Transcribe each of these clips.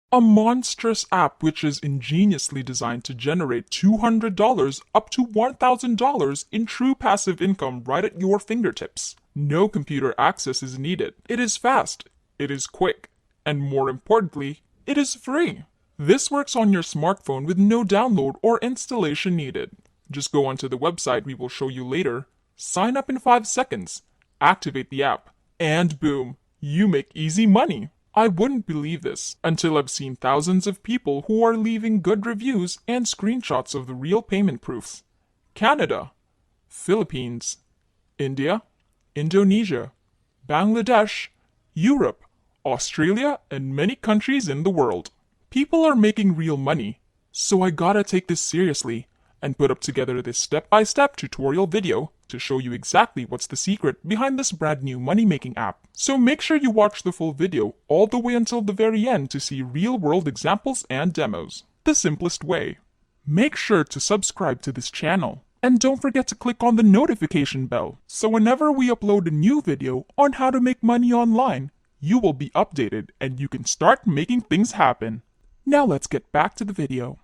A monstrous app which is ingeniously designed to generate $200 up to $1,000 in true passive income right at your fingertips. No computer access is needed. It is fast, it is quick, and more importantly, it is free. This works on your smartphone with no download or installation needed. Just go onto the website we will show you later, sign up in 5 seconds, activate the app, and boom, you make easy money. I wouldn't believe this until I've seen thousands of people who are leaving good reviews and screenshots of the real payment proofs. Canada, Philippines, India, Indonesia, Bangladesh, Europe, Australia, and many countries in the world. People are making real money, so I gotta take this seriously and put up together this step-by-step tutorial video to show you exactly what's the secret behind this brand new money-making app. So make sure you watch the full video all the way until the very end to see real-world examples and demos. The simplest way. Make sure to subscribe to this channel. And don't forget to click on the notification bell, so whenever we upload a new video on how to make money online, you will be updated and you can start making things happen. Now let's get back to the video.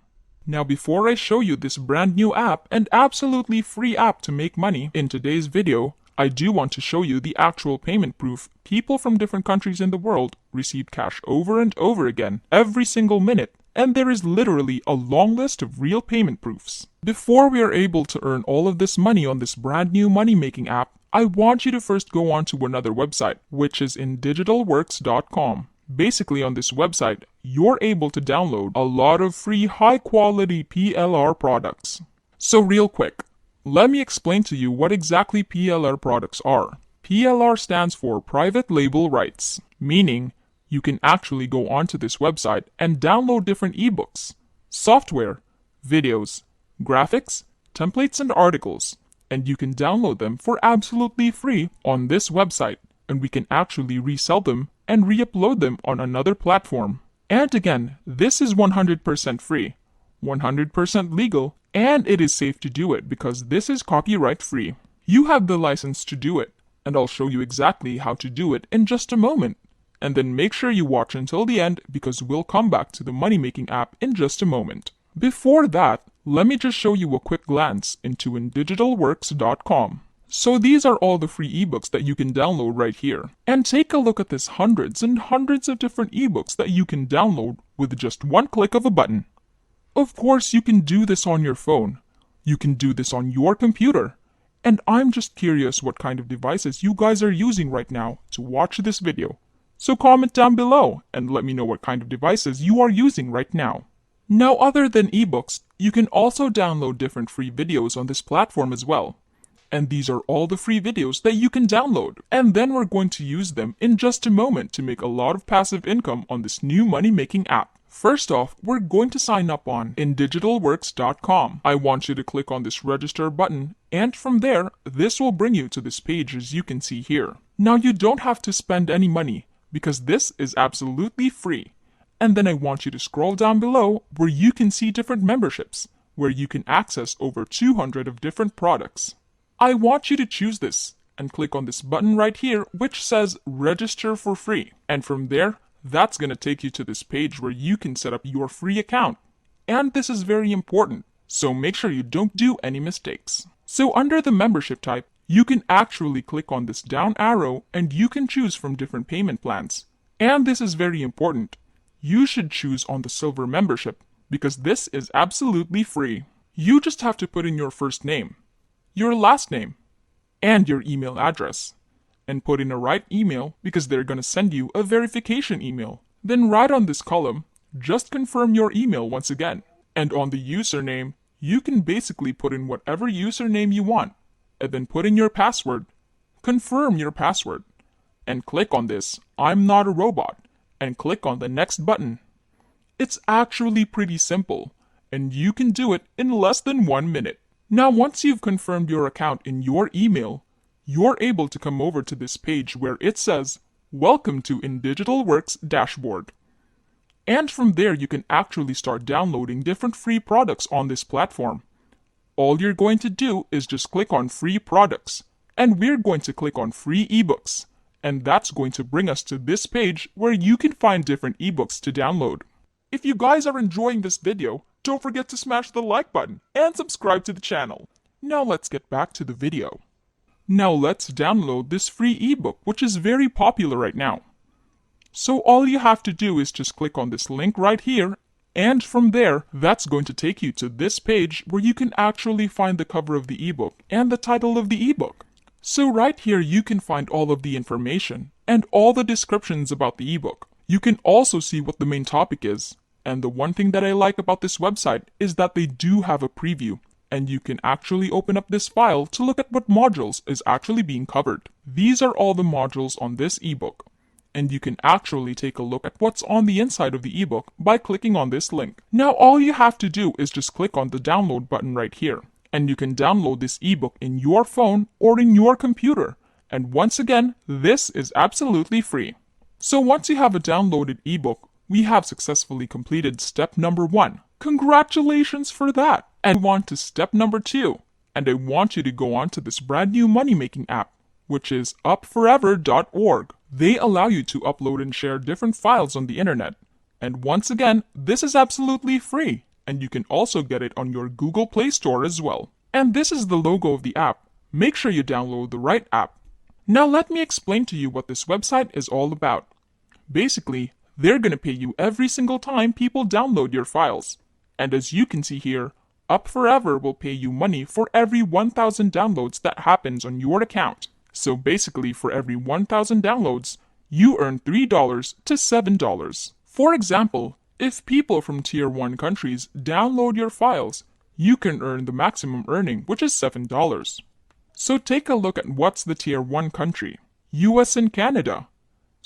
Now before I show you this brand new app and absolutely free app to make money in today's video, I do want to show you the actual payment proof people from different countries in the world received cash over and over again, every single minute, and there is literally a long list of real payment proofs. Before we are able to earn all of this money on this brand new money-making app, I want you to first go on to another website, which is indigitalworks.com. Basically on this website, you're able to download a lot of free high-quality PLR products. So real quick, let me explain to you what exactly PLR products are. PLR stands for Private Label Rights, meaning you can actually go onto this website and download different ebooks, software, videos, graphics, templates, and articles, and you can download them for absolutely free on this website, and we can actually resell them and re-upload them on another platform. And again, this is 100% free, 100% legal, and it is safe to do it because this is copyright free. You have the license to do it, and I'll show you exactly how to do it in just a moment. And then make sure you watch until the end because we'll come back to the money-making app in just a moment. Before that, let me just show you a quick glance into indigitalworks.com. So these are all the free ebooks that you can download right here. And take a look at this hundreds and hundreds of different ebooks that you can download with just one click of a button. Of course, you can do this on your phone. You can do this on your computer. And I'm just curious what kind of devices you guys are using right now to watch this video. So comment down below and let me know what kind of devices you are using right now. Now, other than ebooks, you can also download different free videos on this platform as well. And these are all the free videos that you can download. And then we're going to use them in just a moment to make a lot of passive income on this new money-making app. First off, we're going to sign up on indigitalworks.com. I want you to click on this register button, and from there, this will bring you to this page as you can see here. Now you don't have to spend any money because this is absolutely free. And then I want you to scroll down below where you can see different memberships, where you can access over 200 of different products. I want you to choose this and click on this button right here which says register for free. And from there, that's going to take you to this page where you can set up your free account. And this is very important, so make sure you don't do any mistakes. So under the membership type, you can actually click on this down arrow and you can choose from different payment plans. And this is very important. You should choose on the silver membership because this is absolutely free. You just have to put in your first name, your last name, and your email address. And put in a right email because they're going to send you a verification email. Then right on this column, just confirm your email once again. And on the username, you can basically put in whatever username you want. And then put in your password. Confirm your password. And click on this I'm not a robot. And click on the next button. It's actually pretty simple. And you can do it in less than 1 minute. Now once you've confirmed your account in your email, you're able to come over to this page where it says, Welcome to InDigitalWorks Dashboard. And from there you can actually start downloading different free products on this platform. All you're going to do is just click on free products, and we're going to click on free ebooks. And that's going to bring us to this page where you can find different ebooks to download. If you guys are enjoying this video, don't forget to smash the like button and subscribe to the channel. Now let's get back to the video. Now let's download this free ebook, which is very popular right now. So all you have to do is just click on this link right here, and from there, that's going to take you to this page where you can actually find the cover of the ebook and the title of the ebook. So right here you can find all of the information and all the descriptions about the ebook. You can also see what the main topic is. And the one thing that I like about this website is that they do have a preview, and you can actually open up this file to look at what modules is actually being covered. These are all the modules on this ebook, and you can actually take a look at what's on the inside of the ebook by clicking on this link. Now all you have to do is just click on the download button right here, and you can download this ebook in your phone or in your computer. And once again, this is absolutely free. So once you have a downloaded ebook, we have successfully completed step number 1. Congratulations for that! And move on to step number 2. And I want you to go on to this brand new money-making app, which is upforever.org. They allow you to upload and share different files on the internet. And once again, this is absolutely free, and you can also get it on your Google Play Store as well. And this is the logo of the app. Make sure you download the right app. Now let me explain to you what this website is all about. Basically, they're going to pay you every single time people download your files. And as you can see here, Up Forever will pay you money for every 1,000 downloads that happens on your account. So basically, for every 1,000 downloads, you earn $3 to $7. For example, if people from Tier 1 countries download your files, you can earn the maximum earning, which is $7. So take a look at what's the Tier 1 country, US and Canada.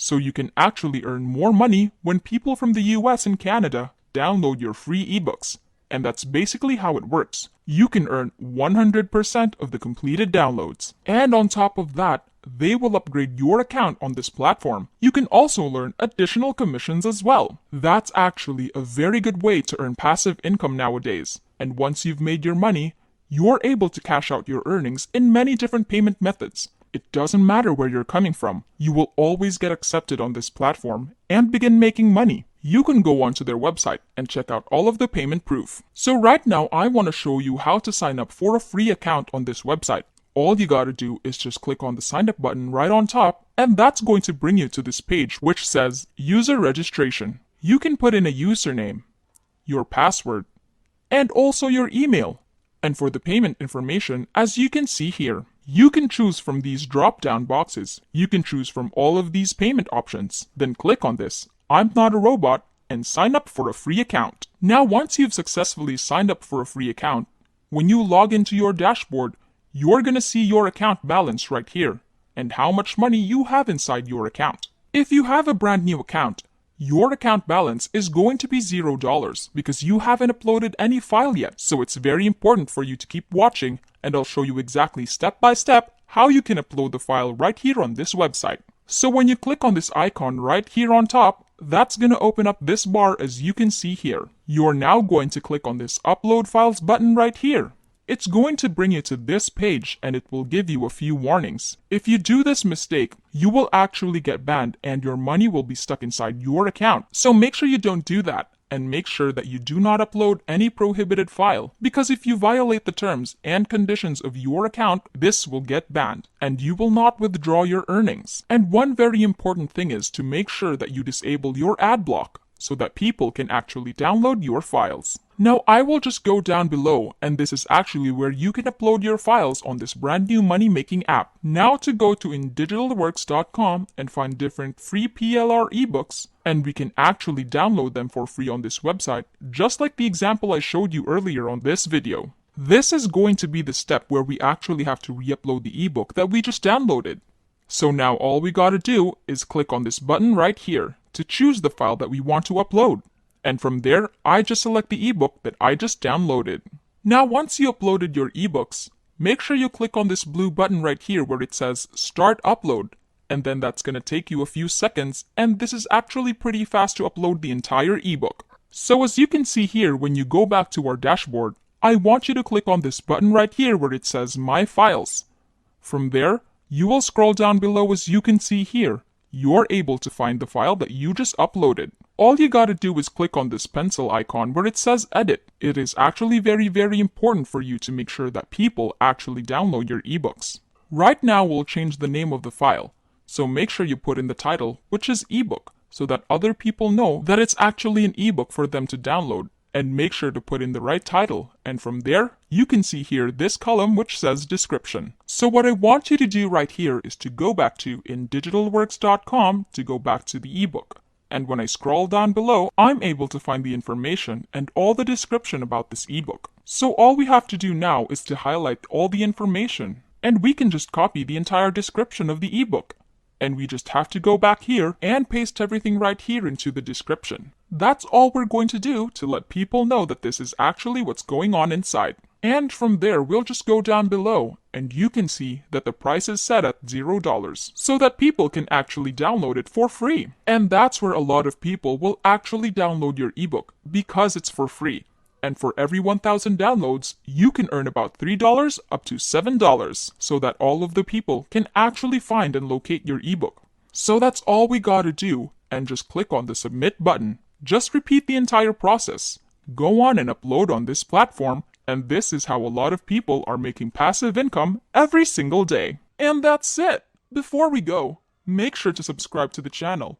So you can actually earn more money when people from the US and Canada download your free ebooks. And that's basically how it works. You can earn 100% of the completed downloads. And on top of that, they will upgrade your account on this platform. You can also learn additional commissions as well. That's actually a very good way to earn passive income nowadays. And once you've made your money, you're able to cash out your earnings in many different payment methods. It doesn't matter where you're coming from. You will always get accepted on this platform and begin making money. You can go onto their website and check out all of the payment proof. So right now I want to show you how to sign up for a free account on this website. All you gotta do is just click on the sign up button right on top, and that's going to bring you to this page which says user registration. You can put in a username, your password, and also your email. And for the payment information, as you can see here, you can choose from these drop-down boxes. You can choose from all of these payment options. Then click on this, I'm not a robot, and sign up for a free account. Now once you've successfully signed up for a free account, when you log into your dashboard, you're gonna see your account balance right here, and how much money you have inside your account. If you have a brand new account, your account balance is going to be $0 because you haven't uploaded any file yet. So it's very important for you to keep watching, and I'll show you exactly step by step how you can upload the file right here on this website. So when you click on this icon right here on top, that's going to open up this bar as you can see here. You're now going to click on this upload files button right here. It's going to bring you to this page, and it will give you a few warnings. If you do this mistake, you will actually get banned and your money will be stuck inside your account. So make sure you don't do that, and make sure that you do not upload any prohibited file, because if you violate the terms and conditions of your account, this will get banned and you will not withdraw your earnings. And one very important thing is to make sure that you disable your ad block so that people can actually download your files. Now I will just go down below, and this is actually where you can upload your files on this brand new money making app. Now to go to indigitalworks.com and find different free PLR ebooks, and we can actually download them for free on this website, just like the example I showed you earlier on this video. This is going to be the step where we actually have to re-upload the ebook that we just downloaded. So now all we gotta do is click on this button right here to choose the file that we want to upload. And from there, I just select the ebook that I just downloaded. Now once you uploaded your ebooks, make sure you click on this blue button right here where it says Start Upload. And then that's gonna take you a few seconds, and this is actually pretty fast to upload the entire ebook. So as you can see here, when you go back to our dashboard, I want you to click on this button right here where it says My Files. From there, you will scroll down below as you can see here. You're able to find the file that you just uploaded. all you gotta do is click on this pencil icon where it says edit. It is actually very important for you to make sure that people actually download your ebooks. Right now we'll change the name of the file, so make sure you put in the title, which is ebook, so that other people know that it's actually an ebook for them to download, and make sure to put in the right title, and from there, you can see here this column which says description. So what I want you to do right here is to go back to indigitalworks.com to go back to the ebook. And when I scroll down below, I'm able to find the information and all the description about this ebook. So all we have to do now is to highlight all the information, and we can just copy the entire description of the ebook. And we just have to go back here and paste everything right here into the description. That's all we're going to do to let people know that this is actually what's going on inside. And from there, we'll just go down below, and you can see that the price is set at $0, so that people can actually download it for free. And that's where a lot of people will actually download your ebook, because it's for free. And for every 1,000 downloads, you can earn about $3 up to $7, so that all of the people can actually find and locate your ebook. So that's all we gotta do, and just click on the submit button. Just repeat the entire process. Go on and upload on this platform, and this is how a lot of people are making passive income every single day. And that's it! Before we go, make sure to subscribe to the channel,